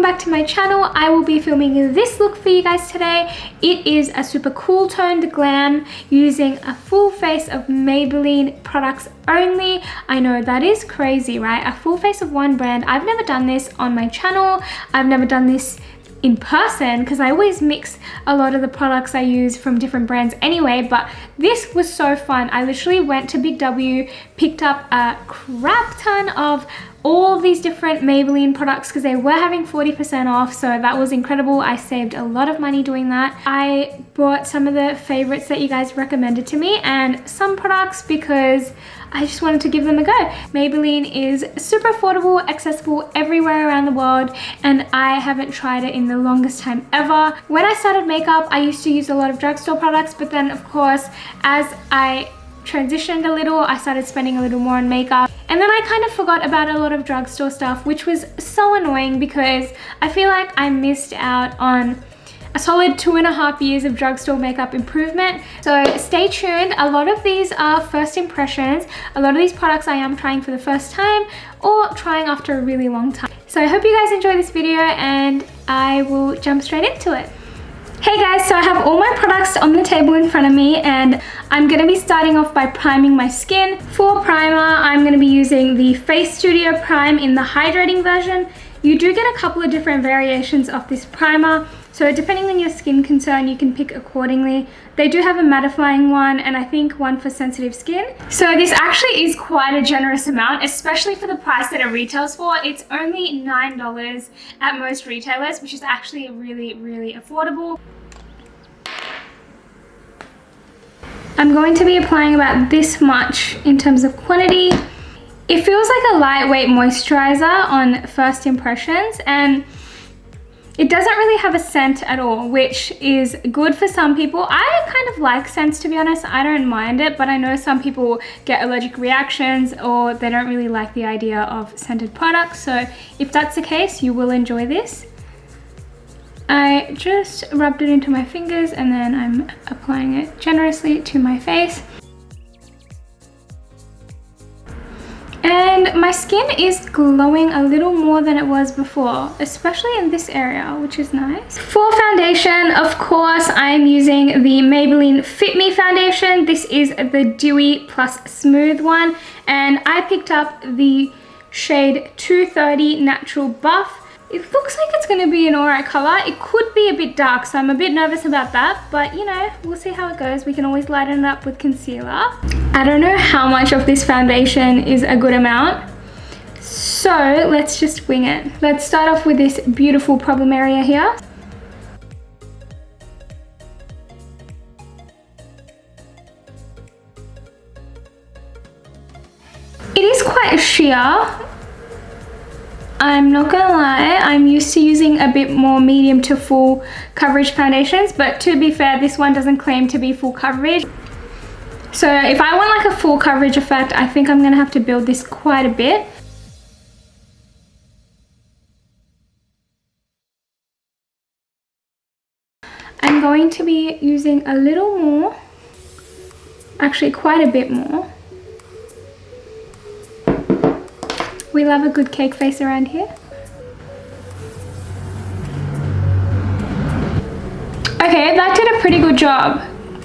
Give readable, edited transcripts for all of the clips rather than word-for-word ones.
back to my channel. I will be filming this look for you guys today. It is a super cool toned glam using a full face of Maybelline products only. I know that is crazy, right? A full face of one brand. I've never done this on my channel. I've never done this in person because I always mix a lot of the products I use from different brands anyway, but this was so fun. I literally went to Big W, picked up a crap ton of all these different Maybelline products because they were having 40% off, so that was incredible. I saved a lot of money doing that. I bought some of the favorites that you guys recommended to me and some products because I just wanted to give them a go. Maybelline is super affordable, accessible everywhere around the world, and I haven't tried it in the longest time ever. When I started makeup, I used to use a lot of drugstore products, but then of course, as I transitioned a little, I started spending a little more on makeup. And then I kind of forgot about a lot of drugstore stuff, which was so annoying because I feel like I missed out on a solid 2.5 years of drugstore makeup improvement. So stay tuned. A lot of these are first impressions. A lot of these products I am trying for the first time or trying after a really long time. So I hope you guys enjoy this video and I will jump straight into it. Hey guys, so I have all my products on the table in front of me and I'm going to be starting off by priming my skin. For primer, I'm going to be using the Face Studio Prime in the hydrating version. You do get a couple of different variations of this primer, so depending on your skin concern, you can pick accordingly. They do have a mattifying one and I think one for sensitive skin. So this actually is quite a generous amount, especially for the price that it retails for. It's only $9 at most retailers, which is actually really, really affordable. I'm going to be applying about this much in terms of quantity. It feels like a lightweight moisturizer on first impressions, and it doesn't really have a scent at all, which is good for some people. I kind of like scents, to be honest. I don't mind it, but I know some people get allergic reactions or they don't really like the idea of scented products. So if that's the case, you will enjoy this. I just rubbed it into my fingers and then I'm applying it generously to my face. And my skin is glowing a little more than it was before, especially in this area, which is nice. For foundation, of course, I'm using the Maybelline Fit Me foundation. This is the Dewy Plus Smooth one, and I picked up the shade 230 Natural Buff. It looks like it's going to be an alright color. It could be a bit dark, so I'm a bit nervous about that, but you know, we'll see how it goes. We can always lighten it up with concealer. I don't know how much of this foundation is a good amount, so let's just wing it. Let's start off with this beautiful problem area here. It is quite sheer. I'm not gonna lie, I'm used to using a bit more medium to full coverage foundations, but to be fair, this one doesn't claim to be full coverage. So if I want like a full coverage effect, I think I'm gonna have to build this quite a bit. I'm going to be using a little more, actually quite a bit more. We love a good cake face around here. Okay, that did a pretty good job.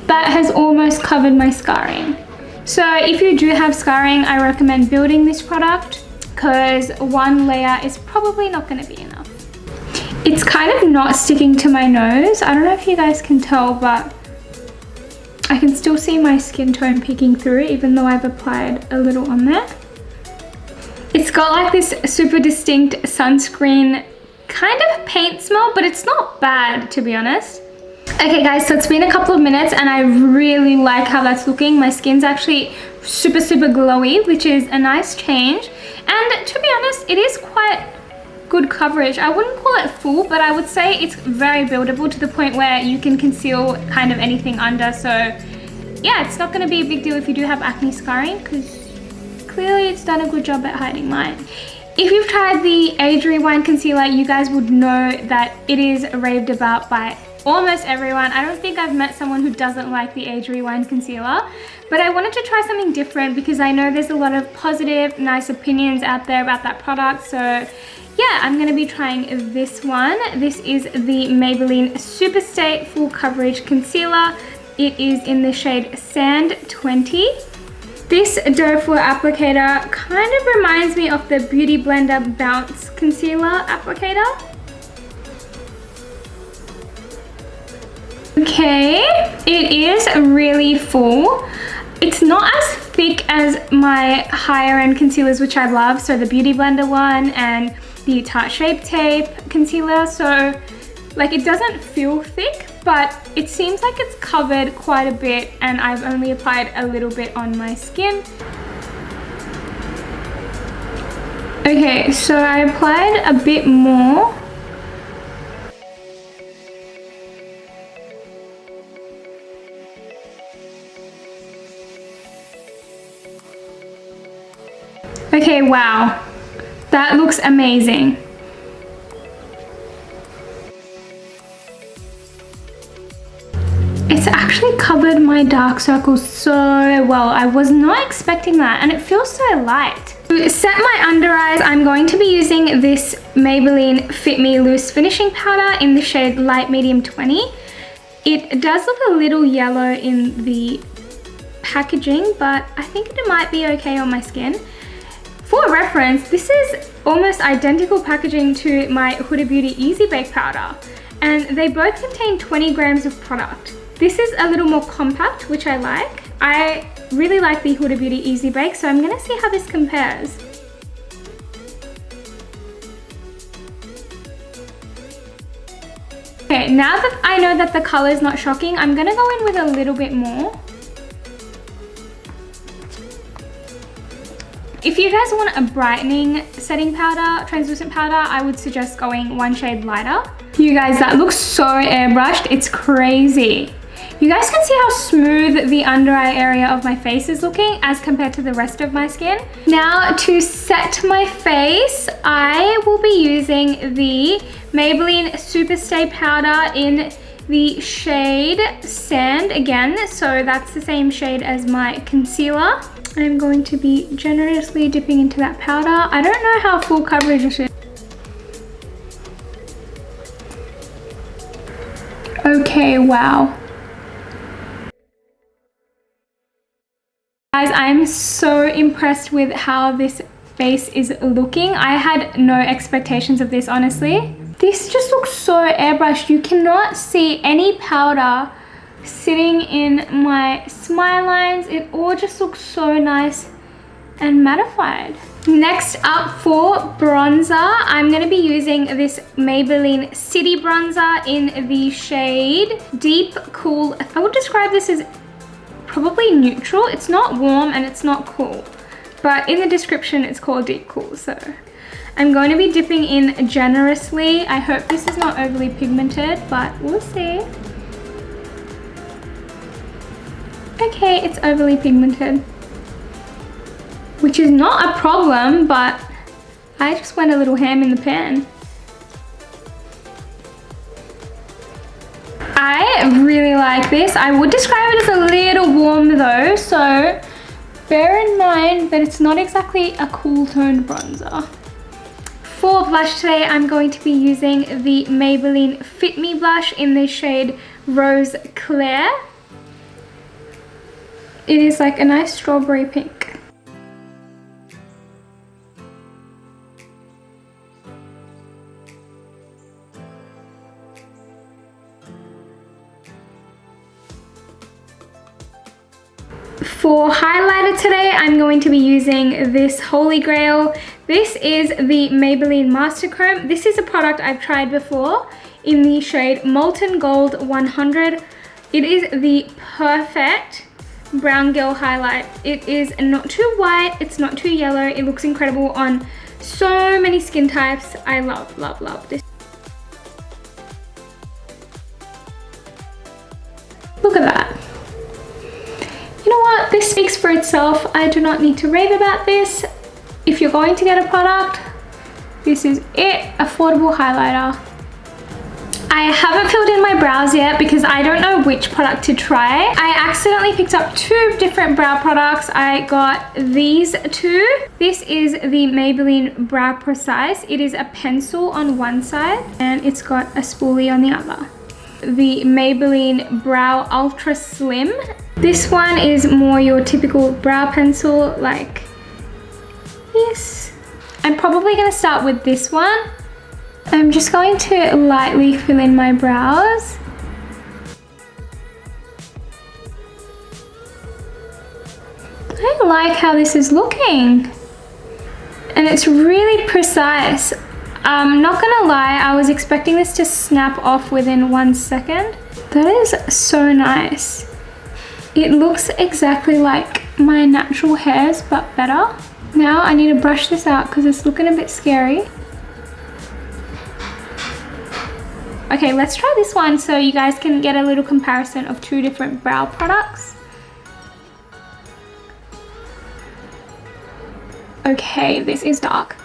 That has almost covered my scarring. So if you do have scarring, I recommend building this product because one layer is probably not going to be enough. It's kind of not sticking to my nose. I don't know if you guys can tell, but I can still see my skin tone peeking through even though I've applied a little on there. It's got like this super distinct sunscreen kind of paint smell, but it's not bad, to be honest. Okay guys, so it's been a couple of minutes and I really like how that's looking. My skin's actually super glowy, which is a nice change. And to be honest, it is quite good coverage. I wouldn't call it full, but I would say it's very buildable to the point where you can conceal kind of anything under. So yeah, it's not going to be a big deal if you do have acne scarring because clearly it's done a good job at hiding mine. If you've tried the Age Rewind concealer, you guys would know that it is raved about by almost everyone. I don't think I've met someone who doesn't like the Age Rewind concealer, but I wanted to try something different because I know there's a lot of positive, nice opinions out there about that product. So yeah, I'm gonna be trying this one. This is the Maybelline SuperStay Full Coverage Concealer. It is in the shade Sand 20. This doe foot applicator kind of reminds me of the Beauty Blender Bounce Concealer applicator. Okay, it is really full. It's not as thick as my higher end concealers, which I love. So the Beauty Blender one and the Tarte Shape Tape concealer. So like it doesn't feel thick, but it seems like it's covered quite a bit and I've only applied a little bit on my skin. Okay, so I applied a bit more. Okay, wow, that looks amazing. It's actually covered my dark circles so well. I was not expecting that, and it feels so light. To set my under eyes, I'm going to be using this Maybelline Fit Me Loose Finishing Powder in the shade Light Medium 20. It does look a little yellow in the packaging, but I think it might be okay on my skin. For reference, this is almost identical packaging to my Huda Beauty Easy Bake Powder, and they both contain 20 grams of product. This is a little more compact, which I like. I really like the Huda Beauty Easy Bake, so I'm gonna see how this compares. Okay, now that I know that the color is not shocking, I'm gonna go in with a little bit more. If you guys want a brightening setting powder, translucent powder, I would suggest going one shade lighter. You guys, that looks so airbrushed, it's crazy. You guys can see how smooth the under eye area of my face is looking as compared to the rest of my skin. Now to set my face, I will be using the Maybelline SuperStay powder in the shade Sand again. So that's the same shade as my concealer. I'm going to be generously dipping into that powder. I don't know how full coverage this is. Okay, wow. Guys, I'm so impressed with how this face is looking. I had no expectations of this, honestly. This just looks so airbrushed. You cannot see any powder sitting in my smile lines. It all just looks so nice and mattified. Next up for bronzer, I'm going to be using this Maybelline City Bronzer in the shade Deep Cool. I would describe this as probably neutral. It's not warm and it's not cool, but in the description it's called Deep Cool. So I'm going to be dipping in generously. I hope this is not overly pigmented, but we'll see. Okay, it's overly pigmented, which is not a problem, but I just went a little ham in the pan. I really like this. I would describe it as a little warm though, so bear in mind that it's not exactly a cool toned bronzer. For blush today, I'm going to be using the Maybelline Fit Me blush in the shade Rose Clair. It is like a nice strawberry pink. For highlighter today, I'm going to be using this Holy Grail. This is the Maybelline Master Chrome. This is a product I've tried before in the shade Molten Gold 100. It is the perfect brown girl highlight. It is not too white, it's not too yellow. It looks incredible on so many skin types. I love, love, love this. Look at that. You know what? This speaks for itself. I do not need to rave about this. If you're going to get a product, this is it. Affordable highlighter. I haven't filled in my brows yet because I don't know which product to try. I accidentally picked up 2 different brow products. I got these 2. This is the Maybelline Brow Precise. It is a pencil on one side and it's got a spoolie on the other. The Maybelline Brow Ultra Slim. This one is more your typical brow pencil like this. I'm probably going to start with this one. I'm just going to lightly fill in my brows. I like how this is looking. And it's really precise. I'm not gonna lie, I was expecting this to snap off within 1 second. That is so nice. It looks exactly like my natural hairs, but better. Now I need to brush this out because it's looking a bit scary. Okay, let's try this one so you guys can get a little comparison of 2 different brow products. Okay, this is dark.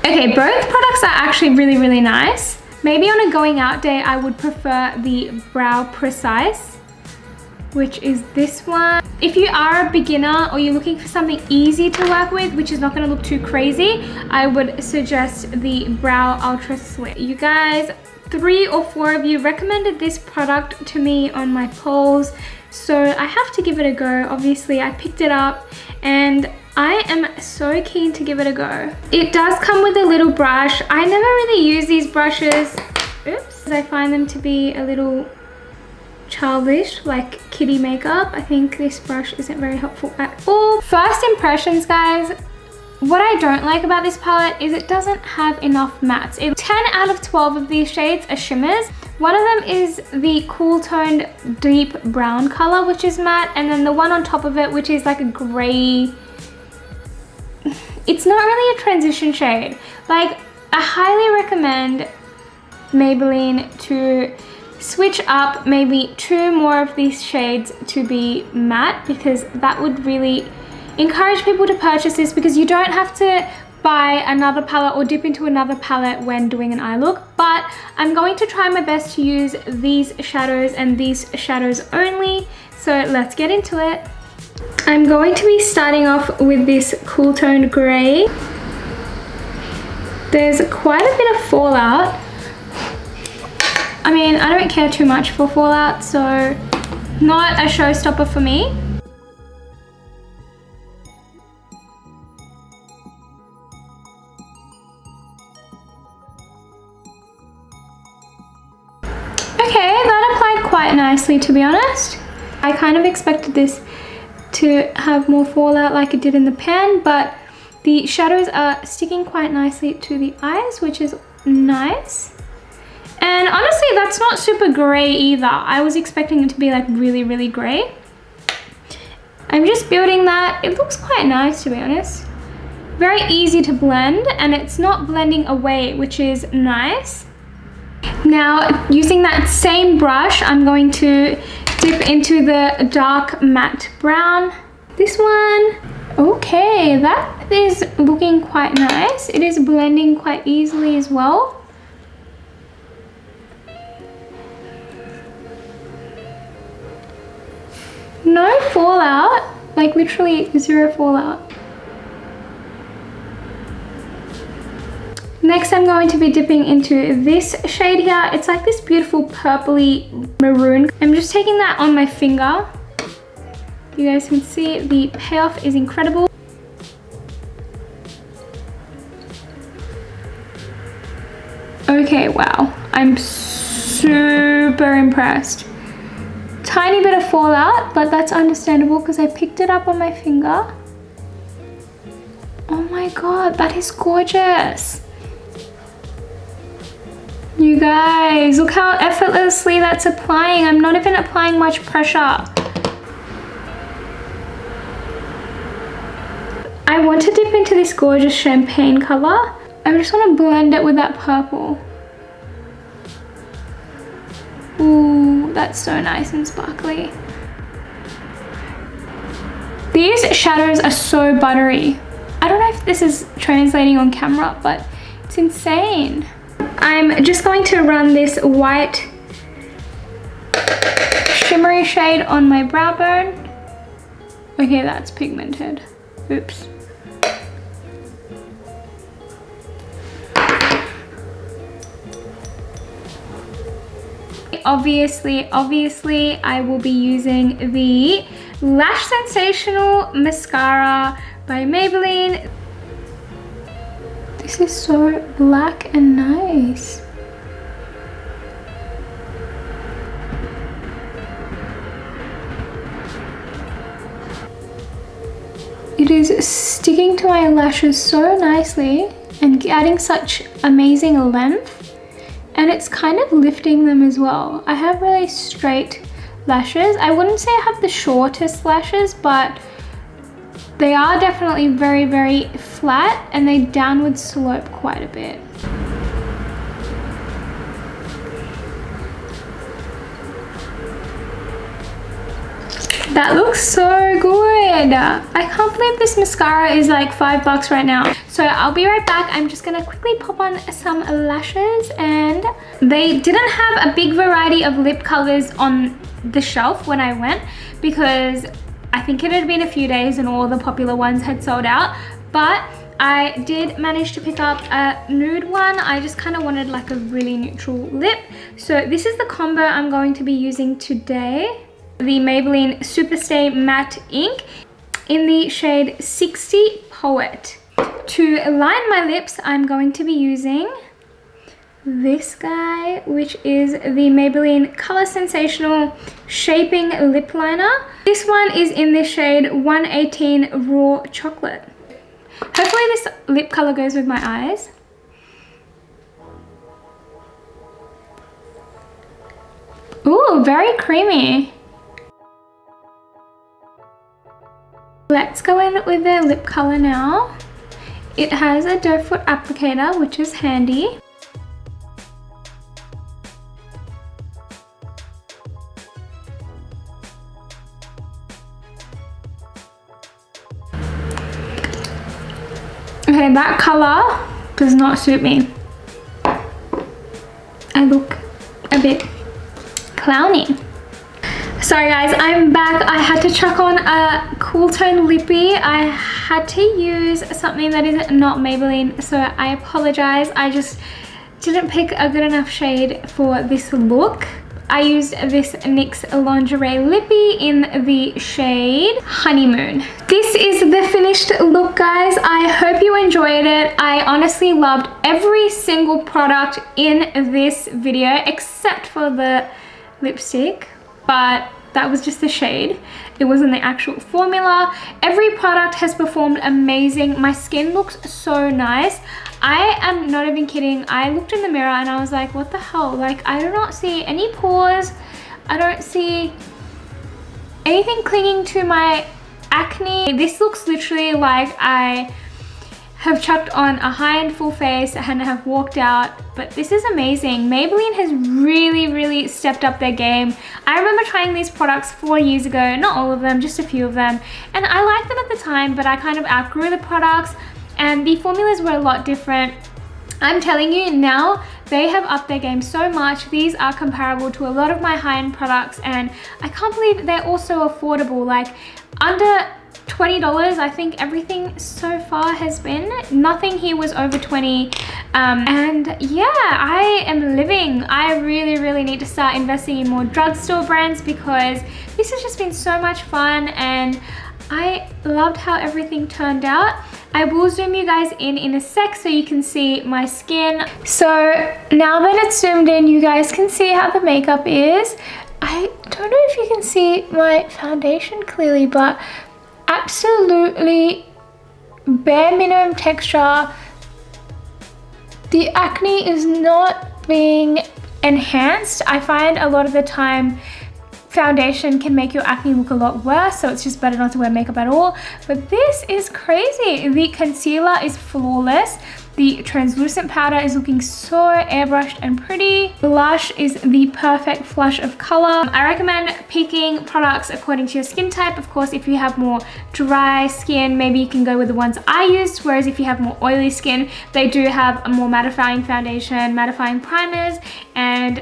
Okay, both products are actually really, really nice. Maybe on a going out day, I would prefer the Brow Precise, which is this one. If you are a beginner or you're looking for something easy to work with, which is not gonna look too crazy, I would suggest the Brow Ultra Slim. You guys, 3 or 4 of you recommended this product to me on my polls, so I have to give it a go. Obviously, I picked it up and I am so keen to give it a go. It does come with a little brush. I never really use these brushes. Oops. I find them to be a little childish, like kiddie makeup. I think this brush isn't very helpful at all. First impressions, guys. What I don't like about this palette is it doesn't have enough mattes. 10 out of 12 of these shades are shimmers. One of them is the cool toned deep brown color, which is matte, and then the one on top of it, which is like a gray. It's not really a transition shade. Like, I highly recommend Maybelline to switch up maybe 2 more of these shades to be matte, because that would really encourage people to purchase this, because you don't have to buy another palette or dip into another palette when doing an eye look. But I'm going to try my best to use these shadows and these shadows only. So let's get into it. I'm going to be starting off with this cool toned grey. There's quite a bit of fallout. I mean, I don't care too much for fallout, so not a showstopper for me. Okay, that applied quite nicely, to be honest. I kind of expected this to have more fallout like it did in the pan, but the shadows are sticking quite nicely to the eyes, which is nice. And honestly, that's not super gray either. I was expecting it to be like really, really gray. I'm just building that. It looks quite nice, to be honest. Very easy to blend, and it's not blending away, which is nice. Now, using that same brush, I'm going to dip into the dark matte brown. This one. Okay, that is looking quite nice. It is blending quite easily as well. No fallout, like literally 0 fallout. Next, I'm going to be dipping into this shade here. It's like this beautiful purpley maroon. I'm just taking that on my finger. You guys can see the payoff is incredible. Okay, wow. I'm super impressed. Tiny bit of fallout, but that's understandable because I picked it up on my finger. Oh my god, that is gorgeous. You guys, look how effortlessly that's applying. I'm not even applying much pressure. I want to dip into this gorgeous champagne color. I just want to blend it with that purple. Ooh, that's so nice and sparkly. These shadows are so buttery. I don't know if this is translating on camera, but it's insane. I'm just going to run this white shimmery shade on my brow bone. Okay, that's pigmented. Oops. Obviously, I will be using the Lash Sensational Mascara by Maybelline. This is so black and nice. It is sticking to my lashes so nicely and adding such amazing length. And it's kind of lifting them as well. I have really straight lashes. I wouldn't say I have the shortest lashes, but they are definitely very, very flat and they downward slope quite a bit. That looks so good. I can't believe this mascara is like $5 right now. So I'll be right back. I'm just gonna quickly pop on some lashes, and they didn't have a big variety of lip colors on the shelf when I went because I think it had been a few days and all the popular ones had sold out, but I did manage to pick up a nude one. I just kind of wanted like a really neutral lip. So this is the combo I'm going to be using today. The Maybelline SuperStay Matte Ink in the shade 60 Poet. To line my lips, I'm going to be using this guy, which is the Maybelline Color Sensational Shaping Lip Liner. This one is in the shade 118 Raw Chocolate. Hopefully this lip color goes with my eyes. Ooh, very creamy. Let's go in with the lip color now. It has a doe foot applicator, which is handy. Okay, that color does not suit me. I look a bit clowny. Sorry guys, I'm back. I had to chuck on a cool tone lippy. I had to use something that is not Maybelline, so I apologize. I just didn't pick a good enough shade for this look. I used this NYX Lingerie Lippy in the shade Honeymoon. This is the finished look, guys. I hope you enjoyed it. I honestly loved every single product in this video except for the lipstick, but that was just the shade. It wasn't the actual formula. Every product has performed amazing. My skin looks so nice. I am not even kidding. I looked in the mirror and I was like, what the hell? Like, I do not see any pores. I don't see anything clinging to my acne. This looks literally like I have chucked on a high-end full face and have walked out, but this is amazing. Maybelline has really stepped up their game. I remember trying these products 4 years ago, not all of them, just a few of them, and I liked them at the time, but I kind of outgrew the products and the formulas were a lot different. I'm telling you now, they have upped their game so much. These are comparable to a lot of my high-end products, and I can't believe they're also affordable. Like under $20, I think everything so far has been. Nothing here was over 20. And yeah, I am living. I really need to start investing in more drugstore brands because this has just been so much fun and I loved how everything turned out. I will zoom you guys in a sec so you can see my skin. So now that it's zoomed in, you guys can see how the makeup is. I don't know if you can see my foundation clearly, but absolutely bare minimum texture. The acne is not being enhanced. I find a lot of the time foundation can make your acne look a lot worse, so it's just better not to wear makeup at all. But this is crazy. The concealer is flawless. The translucent powder is looking so airbrushed and pretty. Blush is the perfect flush of color. I recommend picking products according to your skin type. Of course, if you have more dry skin, maybe you can go with the ones I used, whereas if you have more oily skin, they do have a more mattifying foundation, mattifying primers, and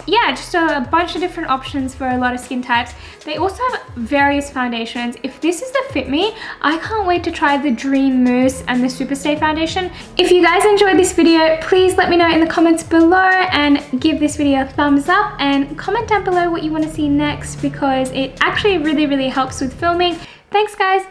yeah, just a bunch of different options for a lot of skin types. They also have various foundations. If this is the fit me, I can't wait to try the Dream Mousse and the SuperStay foundation. If you guys enjoyed this video, please let me know in the comments below and give this video a thumbs up, and comment down below what you want to see next, because it actually really helps with filming. Thanks guys.